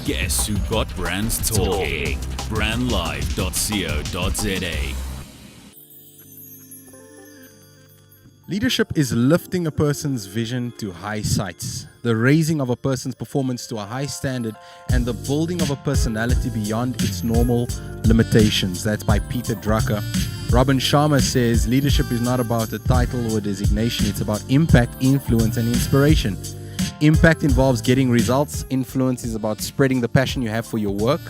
Guess who got brands talking? Brandlive.co.za. Leadership is lifting a person's vision to high heights, the raising of a person's performance to a high standard, and the building of a personality beyond its normal limitations. That's by Peter Drucker. Robin Sharma says, leadership is not about a title or designation, it's about impact, influence, and inspiration. Impact involves getting results. Influence is about spreading the passion you have for your work.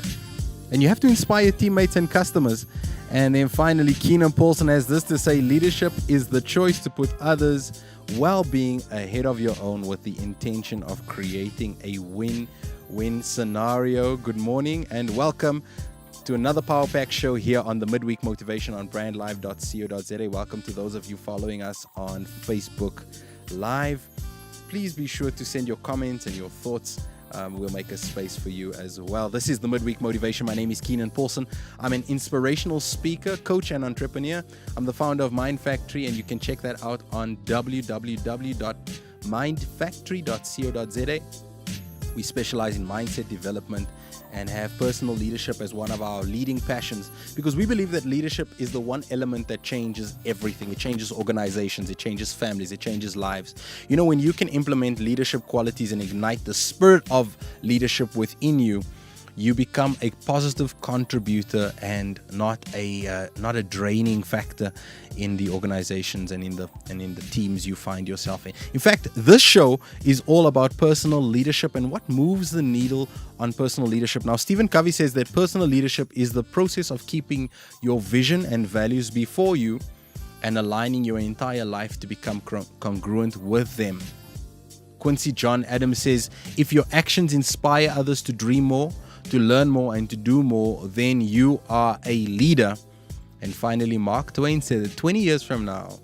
And you have to inspire teammates and customers. And then finally, Keenan has this to say: leadership is the choice to put others' well-being ahead of your own with the intention of creating a win-win scenario. Good morning and welcome to another Power Pack show here on the Midweek Motivation on brandlive.co.za. Welcome to those of you following us on Facebook Live. Please be sure to send your comments and your thoughts. We'll make a space for you as well. This is the Midweek Motivation. My name is Keenan. I'm an inspirational speaker, coach, and entrepreneur. I'm the founder of Mind Factory, and you can check that out on www.mindfactory.co.za. We specialize in mindset development and have personal leadership as one of our leading passions, because we believe that leadership is the one element that changes everything. It changes organizations, it changes families, it changes lives. You know, when you can implement leadership qualities and ignite the spirit of leadership within you, you become a positive contributor and not a draining factor in the organizations and in the teams you find yourself in. In fact, this show is all about personal leadership and what moves the needle on personal leadership. Now, Stephen Covey says that personal leadership is the process of keeping your vision and values before you and aligning your entire life to become congruent with them. Quincy John Adams says, if your actions inspire others to dream more, to learn more, and to do more, then you are a leader. And finally, Mark Twain said that 20 years from now,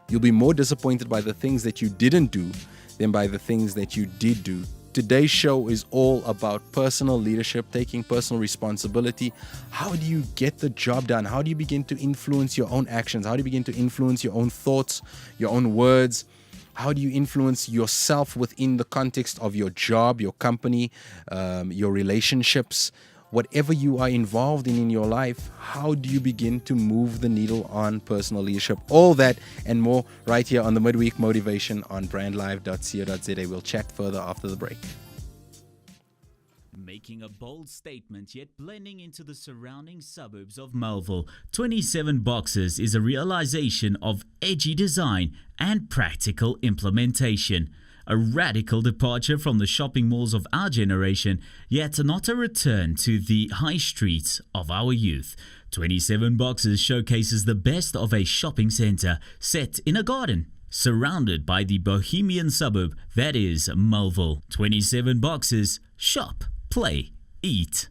you'll be more disappointed by the things that you didn't do than by the things that you did do. Today's show is all about personal leadership, taking personal responsibility. How do you get the job done? How do you begin to influence your own actions? How do you begin to influence your own thoughts, your own words? How do you influence yourself within the context of your job, your company, your relationships, whatever you are involved in your life? How do you begin to move the needle on personal leadership? All that and more right here on the Midweek Motivation on brandlive.co.za. We'll chat further after the break. Making a bold statement yet blending into the surrounding suburbs of Melville, 27 Boxes is a realization of edgy design and practical implementation. A radical departure from the shopping malls of our generation, yet not a return to the high streets of our youth. 27 Boxes showcases the best of a shopping centre set in a garden, surrounded by the bohemian suburb that is Melville. 27 Boxes, shop, play, eat.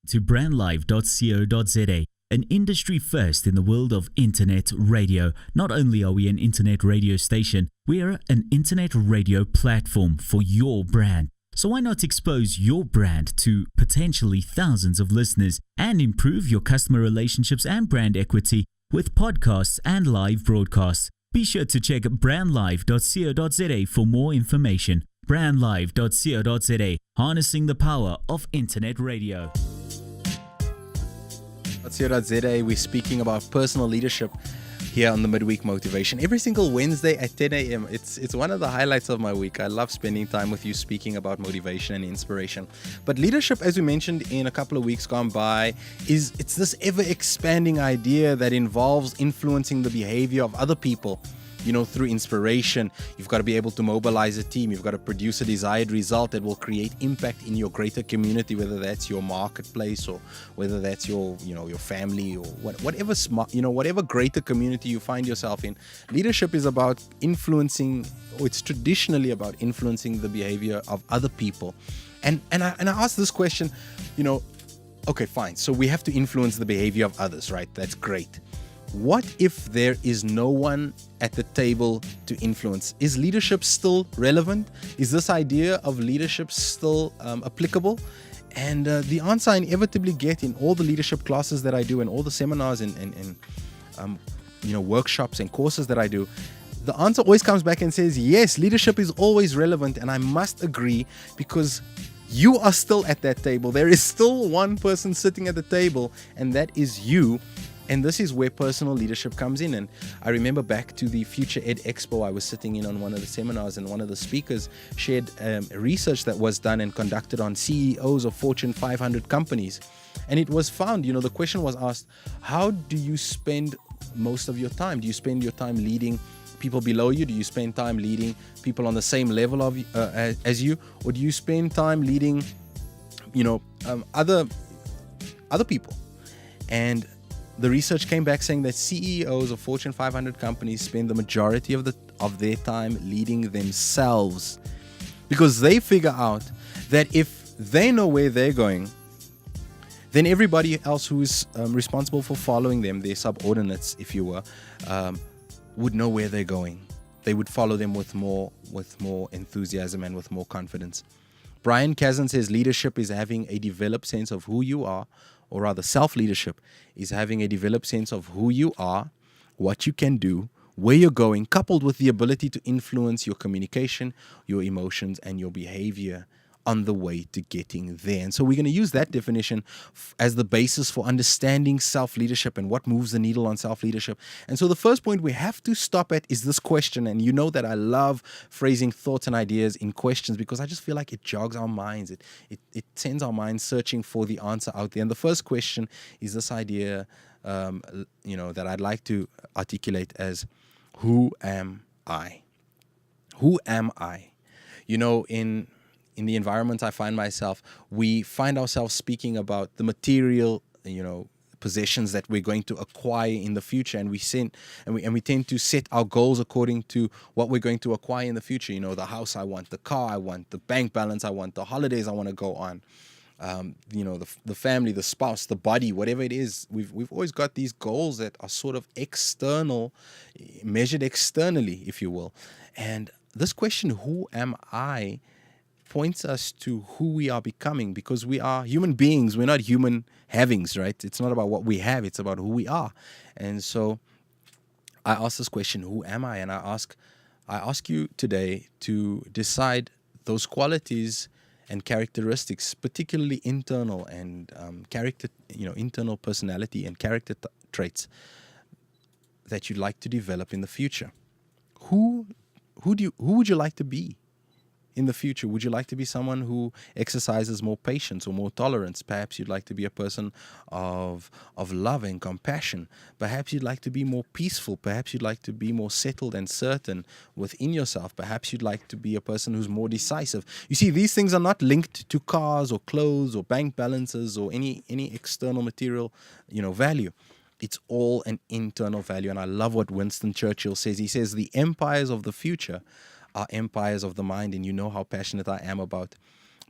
To brandlive.co.za, an industry first in the world of internet radio. Not only are we an internet radio station, we are an internet radio platform for your brand. So why not expose your brand to potentially thousands of listeners and improve your customer relationships and brand equity with podcasts and live broadcasts? Be sure to check brandlive.co.za for more information. brandlive.co.za, harnessing the power of internet radio. .co.za, we're speaking about personal leadership here on the Midweek Motivation. Every single Wednesday at 10 a.m. It's one of the highlights of my week. I love spending time with you speaking about motivation and inspiration. But leadership, as we mentioned in a couple of weeks gone by, it's this ever-expanding idea that involves influencing the behavior of other people. You know, through inspiration, you've got to be able to mobilize a team. You've got to produce a desired result that will create impact in your greater community, whether that's your marketplace or whether that's your family or whatever whatever greater community you find yourself in. Leadership is about influencing, or it's traditionally about influencing the behavior of other people. And I asked this question, okay, fine. So we have to influence the behavior of others, right? That's great. What if there is no one at the table to influence? Is leadership still relevant? Is this idea of leadership still applicable? And the answer I inevitably get in all the leadership classes that I do and all the seminars and workshops and courses that I do, the answer always comes back and says, yes, leadership is always relevant. And I must agree, because you are still at that table. There is still one person sitting at the table, and that is you. And this is where personal leadership comes in. And I remember back to the Future Ed Expo, I was sitting in on one of the seminars, and one of the speakers shared research that was done and conducted on CEOs of Fortune 500 companies. And it was found, the question was asked, how do you spend most of your time? Do you spend your time leading people below you? Do you spend time leading people on the same level of as you? Or do you spend time leading, other people? And the research came back saying that CEOs of Fortune 500 companies spend the majority of their time leading themselves, because they figure out that if they know where they're going, then everybody else who is responsible for following them, their subordinates, if you were, would know where they're going. They would follow them with more enthusiasm and with more confidence. Brian Kazan says leadership is having a developed sense of who you are, or rather self-leadership is having a developed sense of who you are, what you can do, where you're going, coupled with the ability to influence your communication, your emotions, and your behavior on the way to getting there. And so we're going to use that definition as the basis for understanding self-leadership and what moves the needle on self-leadership. And so the first point we have to stop at is this question. And you know that I love phrasing thoughts and ideas in questions, because I just feel like it jogs our minds. It sends our minds searching for the answer out there. And the first question is this idea, that I'd like to articulate as, who am I? Who am I? In the environment I find myself, we find ourselves speaking about the material, possessions that we're going to acquire in the future, and we tend to set our goals according to what we're going to acquire in the future. The house I want, the car I want, the bank balance I want, the holidays I want to go on, the family, the spouse, the body, whatever it is. We've always got these goals that are sort of external, measured externally, if you will. And this question, who am I, points us to who we are becoming, because we are human beings. We're not human havings, right? It's not about what we have. It's about who we are. And so I ask this question, who am I? And I ask you today to decide those qualities and characteristics, particularly internal and internal personality and character traits that you'd like to develop in the future. Who would you like to be in the future? Would you like to be someone who exercises more patience or more tolerance? Perhaps you'd like to be a person of love and compassion. Perhaps you'd like to be more peaceful. Perhaps you'd like to be more settled and certain within yourself. Perhaps you'd like to be a person who's more decisive. You see, these things are not linked to cars or clothes or bank balances or any external material, value. It's all an internal value. And I love what Winston Churchill says. He says, the empires of the future are empires of the mind. And you know how passionate I am about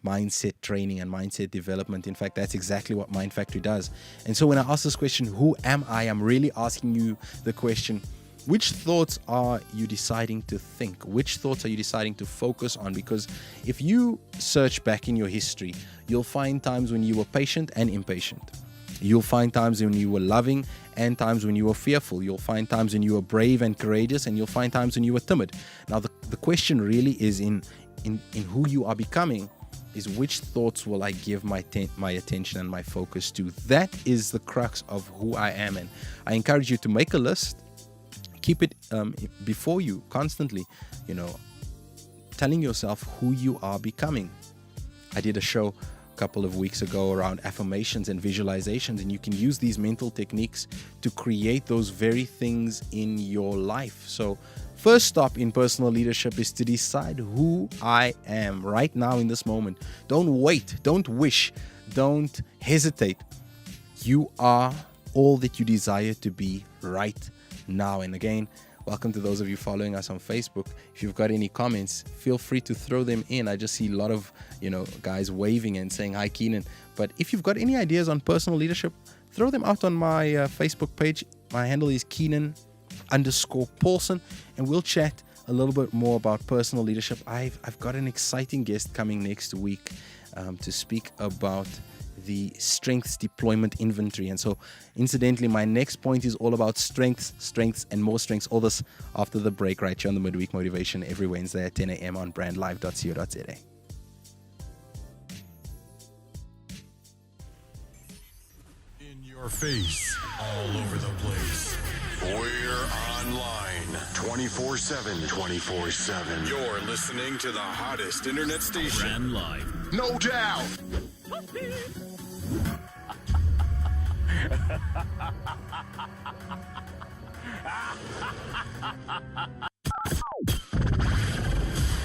mindset training and mindset development. In fact, that's exactly what Mind Factory does. And so when I ask this question, who am I? I'm really asking you the question, which thoughts are you deciding to think? Which thoughts are you deciding to focus on? Because if you search back in your history, you'll find times when you were patient and impatient. You'll find times when you were loving and times when you were fearful. You'll find times when you were brave and courageous, and you'll find times when you were timid. Now, the question really is in who you are becoming is, which thoughts will I give my attention and my focus to? That is the crux of who I am. And I encourage you to make a list, keep it before you constantly, telling yourself who you are becoming. I did a show couple of weeks ago around affirmations and visualizations, and you can use these mental techniques to create those very things in your life. So first stop in personal leadership is to decide who I am right now in this moment. Don't wait, don't wish, don't hesitate. You are all that you desire to be right now. And again, welcome to those of you following us on Facebook. If you've got any comments, feel free to throw them in. I just see a lot of, guys waving and saying, hi, Keenan. But if you've got any ideas on personal leadership, throw them out on my Facebook page. My handle is Keenan_Paulson, and we'll chat a little bit more about personal leadership. I've got an exciting guest coming next week to speak about the strengths deployment inventory. And so incidentally, my next point is all about strengths and more strengths. All this after the break right here on the Midweek Motivation every Wednesday at 10 a.m. on brandlive.co.za. In your face, all over the place. We're online 24/7. 24/7. You're listening to the hottest internet station. Brand Live. No doubt.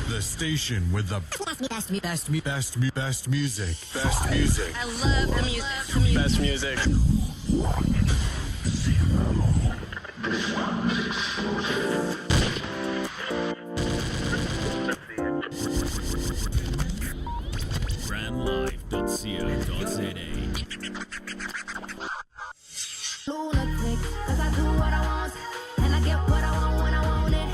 The station with the best music. Best music. I love the music. Best music. Brandlive.co.za. Lunatic, 'cause I do what I want, and I get what I want when I want it.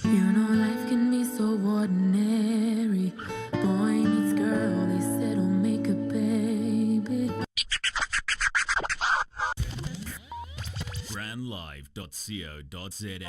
You know life can be so ordinary. Boy meets girl, they said will make a baby. Brandlive.co.za.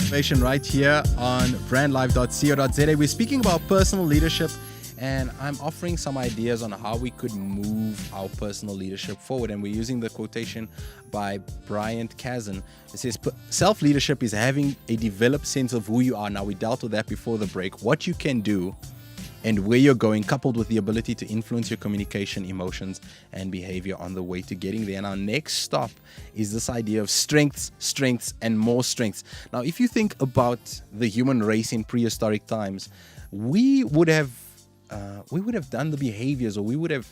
Information right here on brandlive.co.za. We're speaking about personal leadership, and I'm offering some ideas on how we could move our personal leadership forward. And we're using the quotation by Bryant Kazan. It says, self-leadership is having a developed sense of who you are. Now, we dealt with that before the break. What you can do and where you're going, coupled with the ability to influence your communication, emotions, and behavior on the way to getting there. And our next stop is this idea of strengths, and more strengths. Now, if you think about the human race in prehistoric times, we would have done the behaviors, or we would have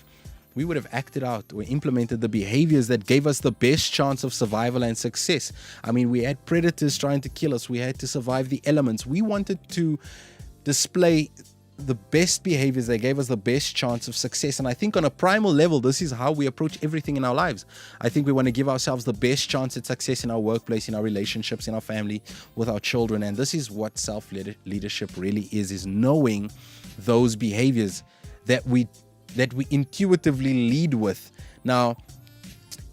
acted out or implemented the behaviors that gave us the best chance of survival and success. I mean, we had predators trying to kill us. We had to survive the elements. We wanted to display the best behaviors that gave us the best chance of success. And I think on a primal level, this is how we approach everything in our lives. I think we want to give ourselves the best chance at success in our workplace, in our relationships, in our family, with our children. And this is what self-leadership really is knowing those behaviors that we intuitively lead with. Now,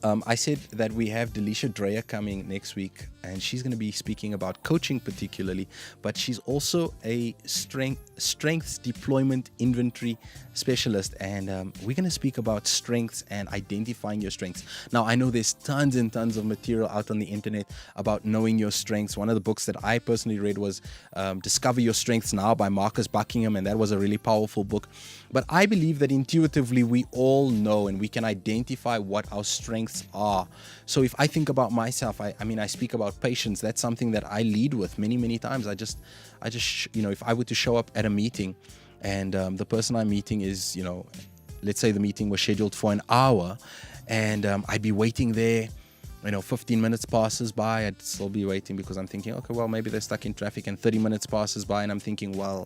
I said that we have Delisha Dreyer coming next week, and she's going to be speaking about coaching particularly, but she's also a strengths deployment inventory specialist, and we're going to speak about strengths and identifying your strengths. Now, I know there's tons and tons of material out on the internet about knowing your strengths. One of the books that I personally read was Discover Your Strengths Now by Marcus Buckingham, and that was a really powerful book. But I believe that intuitively we all know and we can identify what our strengths are. So if I think about myself, I speak about patience. That's something that I lead with many times. I just if I were to show up at a meeting and the person I'm meeting is, let's say the meeting was scheduled for an hour, and I'd be waiting there. 15 minutes passes by, I'd still be waiting because I'm thinking, okay, well, maybe they're stuck in traffic, and 30 minutes passes by, and I'm thinking, well,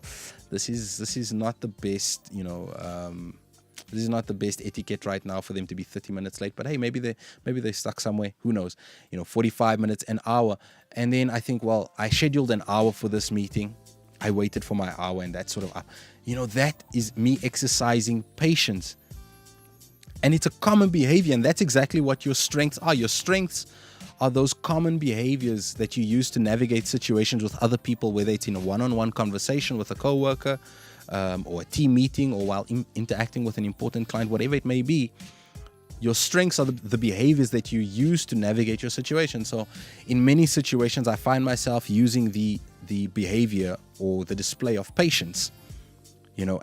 this is not the best, this is not the best etiquette right now for them to be 30 minutes late. But hey, maybe they're stuck somewhere. Who knows? 45 minutes, an hour, and then I think, well, I scheduled an hour for this meeting. I waited for my hour, and that's sort of, that is me exercising patience. And it's a common behavior, and that's exactly what your strengths are. Your strengths are those common behaviors that you use to navigate situations with other people, whether it's in a one-on-one conversation with a coworker, or a team meeting, or while interacting with an important client, whatever it may be. Your strengths are the behaviors that you use to navigate your situation. So in many situations, I find myself using the behavior or the display of patience.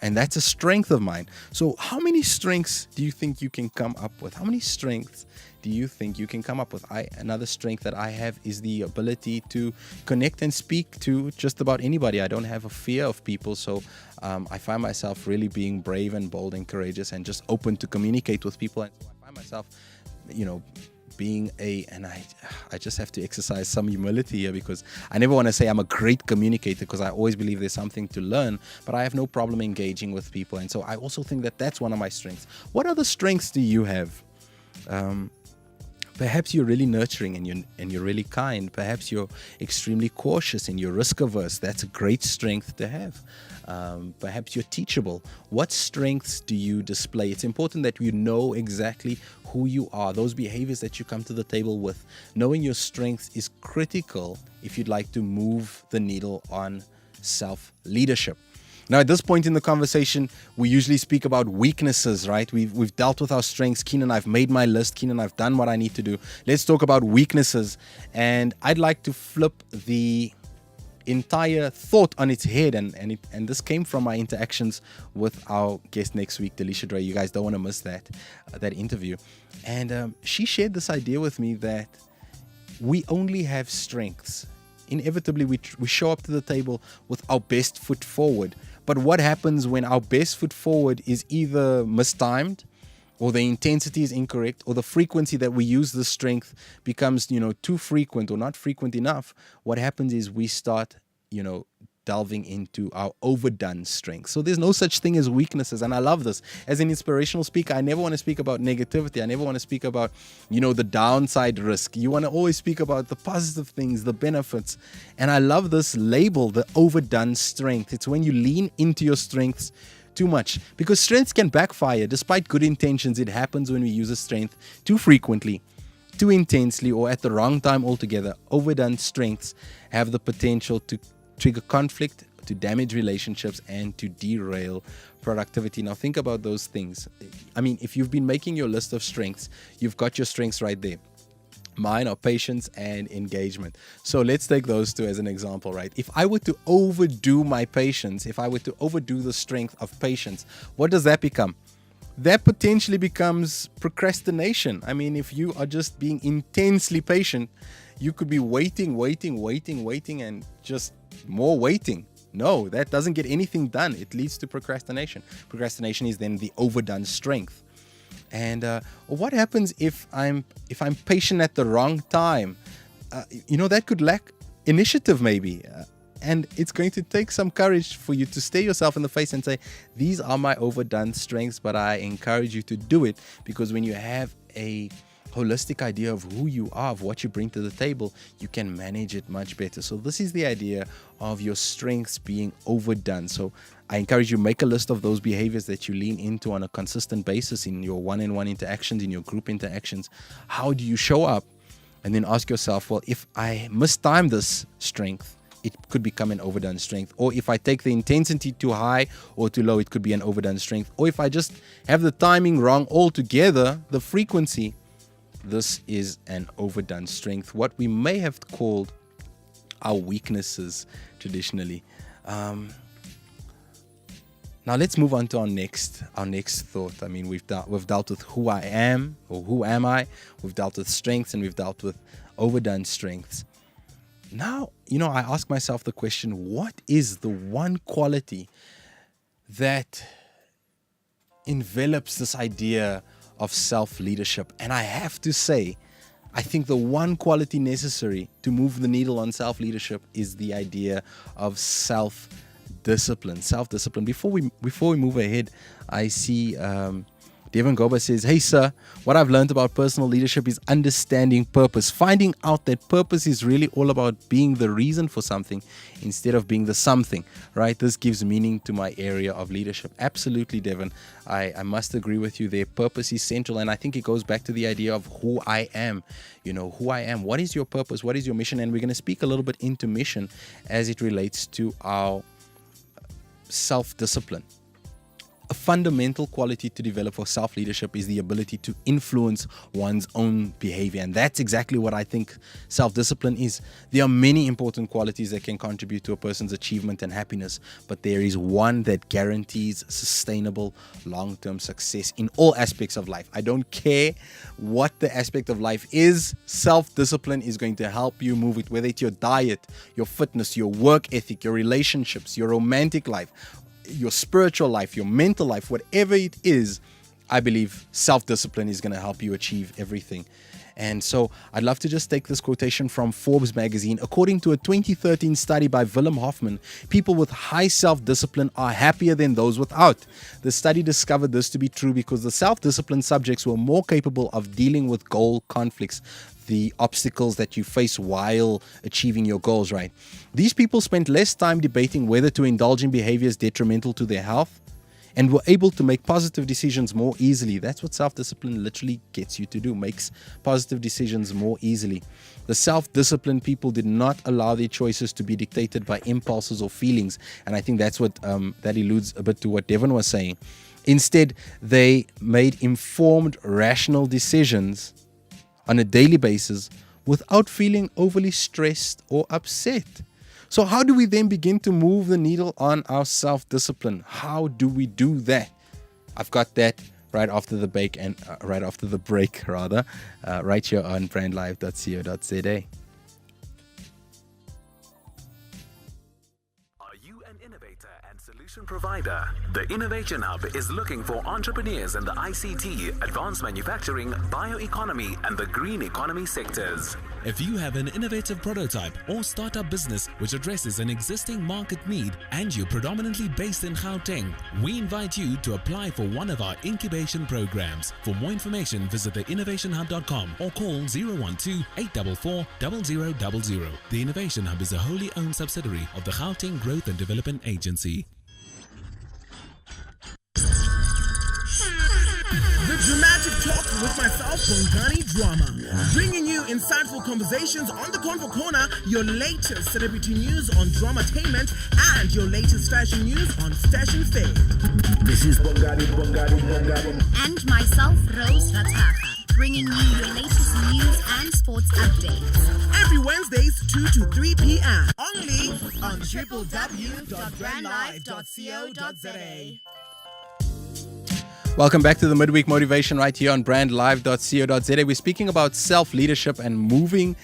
And that's a strength of mine. So how many strengths do you think you can come up with? How many strengths do you think you can come up with? Another strength that I have is the ability to connect and speak to just about anybody. I don't have a fear of people. So I find myself really being brave and bold and courageous and just open to communicate with people. And so I find myself, being and I just have to exercise some humility here, because I never want to say I'm a great communicator, because I always believe there's something to learn, but I have no problem engaging with people. And so I also think that that's one of my strengths. What other strengths do you have? Perhaps you're really nurturing and you're really kind. Perhaps you're extremely cautious and you're risk averse. That's a great strength to have. Perhaps you're teachable. What strengths do you display? It's important that you know exactly who you are, those behaviors that you come to the table with. Knowing your strengths is critical if you'd like to move the needle on self-leadership. Now, at this point in the conversation, we usually speak about weaknesses, right? We've dealt with our strengths. Keenan, I've made my list. Keenan, I've done what I need to do. Let's talk about weaknesses. And I'd like to flip the entire thought on its head. And this came from my interactions with our guest next week, Delisha Dre. You guys don't want to miss that interview. And she shared this idea with me that we only have strengths. Inevitably, we show up to the table with our best foot forward. But what happens when our best foot forward is either mistimed, or the intensity is incorrect, or the frequency that we use the strength becomes, too frequent or not frequent enough? What happens is we start, delving into our overdone strength. So there's no such thing as weaknesses. And I love this. As an inspirational speaker, I never want to speak about negativity. I never want to speak about, the downside risk. You want to always speak about the positive things, the benefits. And I love this label, the overdone strength. It's when you lean into your strengths too much, because strengths can backfire. Despite good intentions, it happens when we use a strength too frequently, too intensely, or at the wrong time altogether. Overdone strengths have the potential to trigger conflict, to damage relationships, and to derail productivity. Now think about those things. I mean, if you've been making your list of strengths, you've got your strengths right there. Mine are patience and engagement. So let's take those two as an example, right? If I were to overdo my patience, if I were to overdo the strength of patience, what does that become? That potentially becomes procrastination. I mean, if you are just being intensely patient, you could be waiting, and just more waiting. No, that doesn't get anything done. It leads to procrastination. Procrastination is then the overdone strength. And what happens if I'm patient at the wrong time? That could lack initiative maybe. And it's going to take some courage for you to stare yourself in the face and say, these are my overdone strengths, but I encourage you to do it, because when you have a holistic idea of who you are, of what you bring to the table, you can manage it much better. So this is the idea of your strengths being overdone. So I encourage you, make a list of those behaviors that you lean into on a consistent basis in your one-on-one interactions, in your group interactions. How do you show up? And then ask yourself, well, if I mistime this strength, it could become an overdone strength. Or if I take the intensity too high or too low, it could be an overdone strength. Or if I just have the timing wrong altogether, the frequency, this is an overdone strength, what we may have called our weaknesses traditionally. Now let's move on to our next thought. I mean, we've dealt with who I am, or who am I. We've dealt with strengths, and we've dealt with overdone strengths. Now, I ask myself the question, what is the one quality that envelops this idea of self-leadership? And I have to say, I think the one quality necessary to move the needle on self-leadership is the idea of self-discipline. Before we move ahead, I see Devin Goba says, hey sir, what I've learned about personal leadership is understanding purpose. Finding out that purpose is really all about being the reason for something instead of being the something, right? This gives meaning to my area of leadership. Absolutely, Devin. I must agree with you there. Purpose is central, and I think it goes back to the idea of who I am. Who I am. What is your purpose? What is your mission? And we're going to speak a little bit into mission as it relates to our self-discipline. A fundamental quality to develop for self-leadership is the ability to influence one's own behavior. And that's exactly what I think self-discipline is. There are many important qualities that can contribute to a person's achievement and happiness, but there is one that guarantees sustainable long-term success in all aspects of life. I don't care what the aspect of life is, self-discipline is going to help you move it, whether it's your diet, your fitness, your work ethic, your relationships, your romantic life, your spiritual life, your mental life, whatever it is. I believe self-discipline is going to help you achieve everything. And so I'd love to just take this quotation from Forbes magazine. According to a 2013 study by Willem Hoffman, people with high self-discipline are happier than those without. The study discovered this to be true because the self-disciplined subjects were more capable of dealing with goal conflicts, the obstacles that you face while achieving your goals, right? These people spent less time debating whether to indulge in behaviors detrimental to their health and were able to make positive decisions more easily. That's what self-discipline literally gets you to do, makes positive decisions more easily. The self-disciplined people did not allow their choices to be dictated by impulses or feelings. And I think that's what that alludes a bit to what Devon was saying. Instead, they made informed, rational decisions on a daily basis without feeling overly stressed or upset. So how do we then begin to move the needle on our self-discipline? How do we do that? I've got that right after the break right here on brandlive.co.za. Solution provider. The Innovation Hub is looking for entrepreneurs in the ICT, advanced manufacturing, bioeconomy, and the green economy sectors. If you have an innovative prototype or startup business which addresses an existing market need and you're predominantly based in Gauteng, we invite you to apply for one of our incubation programs. For more information, visit theinnovationhub.com or call 012-844-0000. The Innovation Hub is a wholly owned subsidiary of the Gauteng Growth and Development Agency. The Dramatic Talk with myself, Bongani Drama, bringing you insightful conversations on the Convo Corner, your latest celebrity news on Dramatainment, and your latest fashion news on Stash and Fade. This is Bongani. And myself, Rose Rataka, bringing you your latest news and sports updates. Every Wednesdays, 2 to 3 p.m. Only on www.brandlive.co.za. Welcome back to the Midweek Motivation right here on brandlive.co.za. We're speaking about self-leadership and moving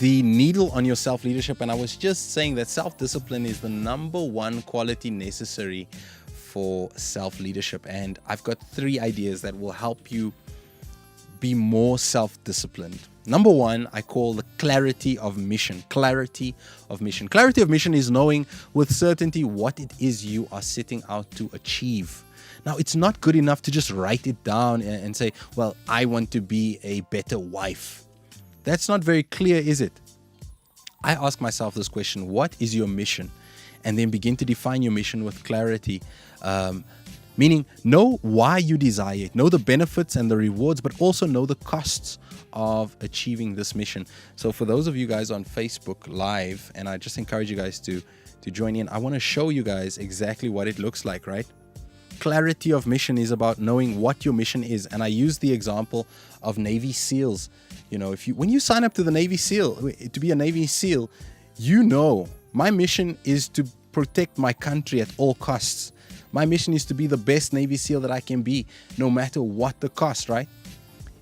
the needle on your self-leadership. And I was just saying that self-discipline is the number one quality necessary for self-leadership. And I've got 3 ideas that will help you be more self-disciplined. Number 1, I call the clarity of mission. Clarity of mission. Clarity of mission is knowing with certainty what it is you are setting out to achieve. Now, it's not good enough to just write it down and say, well, I want to be a better wife. That's not very clear, is it? I ask myself this question: what is your mission? And then begin to define your mission with clarity. Meaning, know why you desire it, know the benefits and the rewards, but also know the costs of achieving this mission. So for those of you guys on Facebook Live, and I just encourage you guys to join in, I want to show you guys exactly what it looks like, right? Clarity of mission is about knowing what your mission is. And I use the example of Navy SEALs. You know, when you sign up to the Navy SEAL, to be a Navy SEAL, you know, my mission is to protect my country at all costs. My mission is to be the best Navy SEAL that I can be, no matter what the cost, right?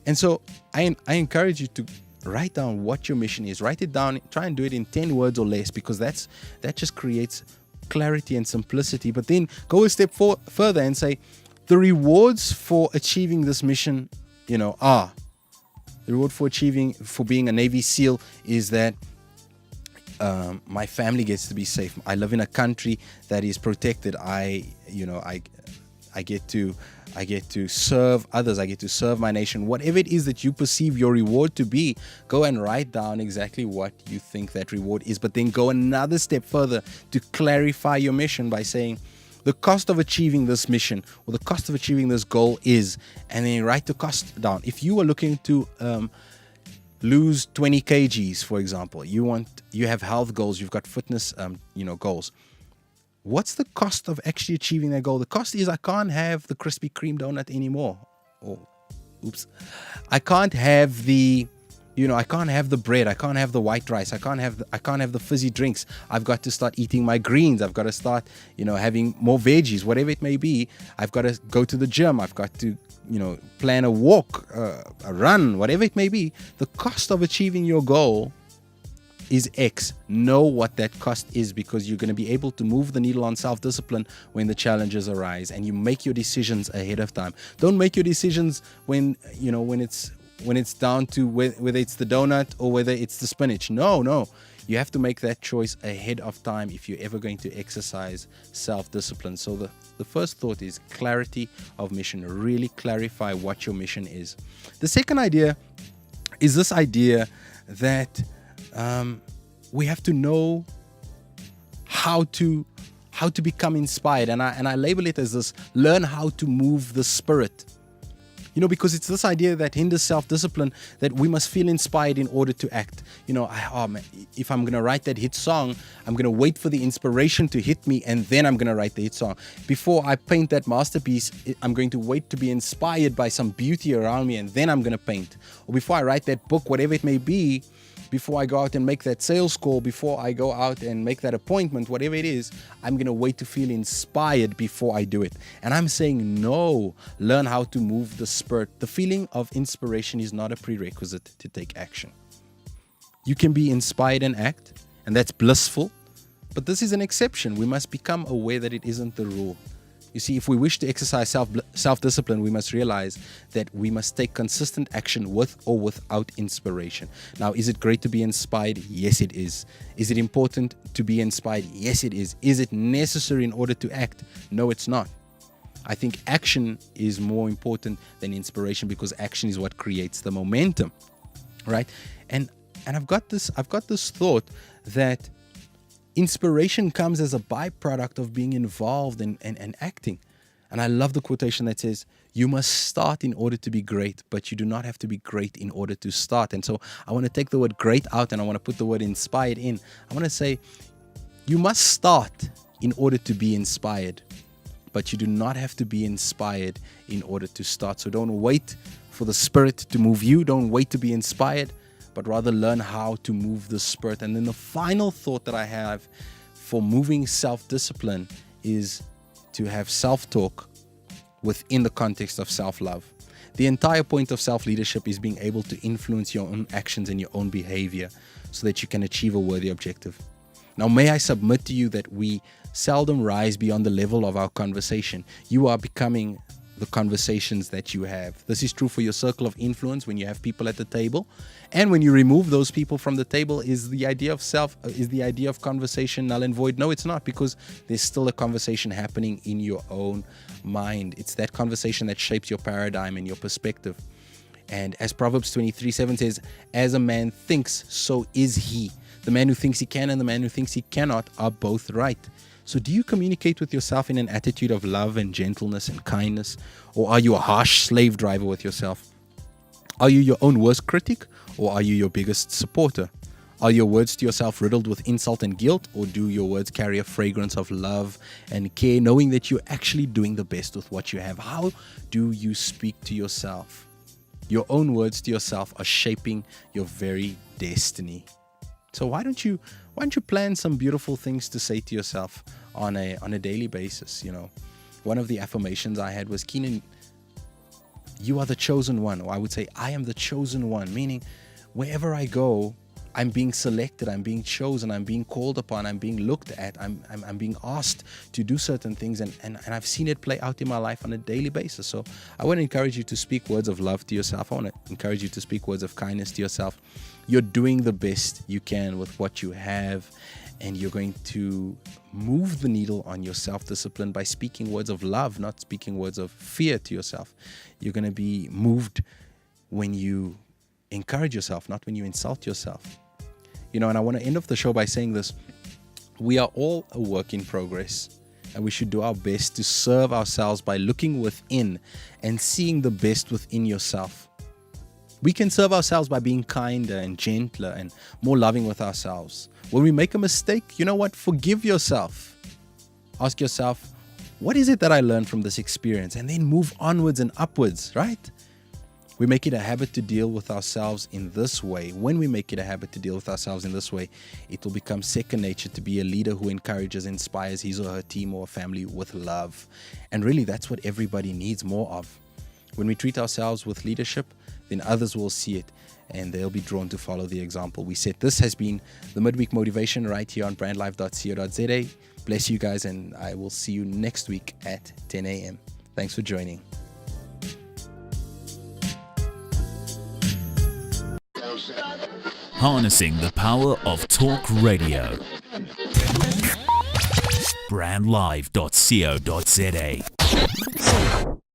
And so I encourage you to write down what your mission is. Write it down. Try and do it in 10 words or less, because that just creates clarity and simplicity. But then go a step further and say, the rewards for achieving this mission, are the reward for being a Navy SEAL is that my family gets to be safe. I live in a country that is protected. I get to serve others. I get to serve my nation. Whatever it is that you perceive your reward to be, go and write down exactly what you think that reward is. But then go another step further to clarify your mission by saying the cost of achieving this mission or the cost of achieving this goal is, and then write the cost down. If you are looking to lose 20 kgs, for example, you have health goals, you've got fitness, goals. What's the cost of actually achieving that goal? The cost is I can't have the Krispy Kreme donut anymore. I can't have the bread. I can't have the white rice. I can't have the fizzy drinks. I've got to start eating my greens. I've got to start, having more veggies, whatever it may be. I've got to go to the gym. I've got to, plan a walk, a run, whatever it may be. The cost of achieving your goal is X. Know what that cost is, because you're going to be able to move the needle on self-discipline when the challenges arise, and you make your decisions ahead of time. Don't make your decisions when it's when it's down to whether it's the donut or whether it's the spinach. No. You have to make that choice ahead of time if you're ever going to exercise self-discipline. So the first thought is clarity of mission. Really clarify what your mission is. The second idea is this idea that we have to know how to become inspired. And I label it as this: learn how to move the spirit. Because it's this idea that hinders self-discipline, that we must feel inspired in order to act. If I'm going to write that hit song, I'm going to wait for the inspiration to hit me, and then I'm going to write the hit song. Before I paint that masterpiece, I'm going to wait to be inspired by some beauty around me, and then I'm going to paint. Or before I write that book, whatever it may be, before I go out and make that sales call, before I go out and make that appointment, whatever it is, I'm going to wait to feel inspired before I do it. And I'm saying no, learn how to move the spirit. The feeling of inspiration is not a prerequisite to take action. You can be inspired and act, and that's blissful, but this is an exception. We must become aware that it isn't the rule. You see, if we wish to exercise self-discipline, we must realize that we must take consistent action with or without inspiration. Now, is it great to be inspired? Yes, it is. Is it important to be inspired? Yes, it is. Is it necessary in order to act? No, it's not. I think action is more important than inspiration, because action is what creates the momentum, right? And I've got this thought that inspiration comes as a byproduct of being involved and acting. And I love the quotation that says, you must start in order to be great, but you do not have to be great in order to start. And so I want to take the word great out, and I want to put the word inspired in. I want to say, you must start in order to be inspired, but you do not have to be inspired in order to start. So don't wait for the Spirit to move you. Don't wait to be inspired, but rather learn how to move the spirit. And then the final thought that I have for moving self-discipline is to have self-talk within the context of self-love. The entire point of self-leadership is being able to influence your own actions and your own behavior so that you can achieve a worthy objective. Now, may I submit to you that we seldom rise beyond the level of our conversation. You are becoming the conversations that you have. This is true for your circle of influence when you have people at the table, and when you remove those people from the table. Is the idea of conversation null and void? No, it's not, because there's still a conversation happening in your own mind. It's that conversation that shapes your paradigm and your perspective. And as Proverbs 23:7 says, as a man thinks, so is he. The man who thinks he can and the man who thinks he cannot are both right. So do you communicate with yourself in an attitude of love and gentleness and kindness? Or are you a harsh slave driver with yourself? Are you your own worst critic, or are you your biggest supporter? Are your words to yourself riddled with insult and guilt, or do your words carry a fragrance of love and care, knowing that you're actually doing the best with what you have? How do you speak to yourself? Your own words to yourself are shaping your very destiny. So why don't you plan some beautiful things to say to yourself on a daily basis? One of the affirmations I had was, Keenan, you are the chosen one. Or I would say, I am the chosen one, meaning wherever I go, I'm being selected, I'm being chosen, I'm being called upon, I'm being looked at, I'm being asked to do certain things, and I've seen it play out in my life on a daily basis. So I want to encourage you to speak words of love to yourself. I want to encourage you to speak words of kindness to yourself. You're doing the best you can with what you have, and you're going to move the needle on your self-discipline by speaking words of love, not speaking words of fear to yourself. You're going to be moved when you encourage yourself, not when you insult yourself. And I want to end off the show by saying this. We are all a work in progress, and we should do our best to serve ourselves by looking within and seeing the best within yourself. We can serve ourselves by being kinder and gentler and more loving with ourselves. When we make a mistake, you know what? Forgive yourself. Ask yourself, what is it that I learned from this experience? And then move onwards and upwards, right? We make it a habit to deal with ourselves in this way. When we make it a habit to deal with ourselves in this way, it will become second nature to be a leader who encourages, inspires his or her team or family with love. And really, that's what everybody needs more of. When we treat ourselves with leadership, then others will see it and they'll be drawn to follow the example we set. This has been the Midweek Motivation right here on brandlife.co.za. Bless you guys, and I will see you next week at 10 a.m. Thanks for joining. Harnessing the power of talk radio. Brandlive.co.za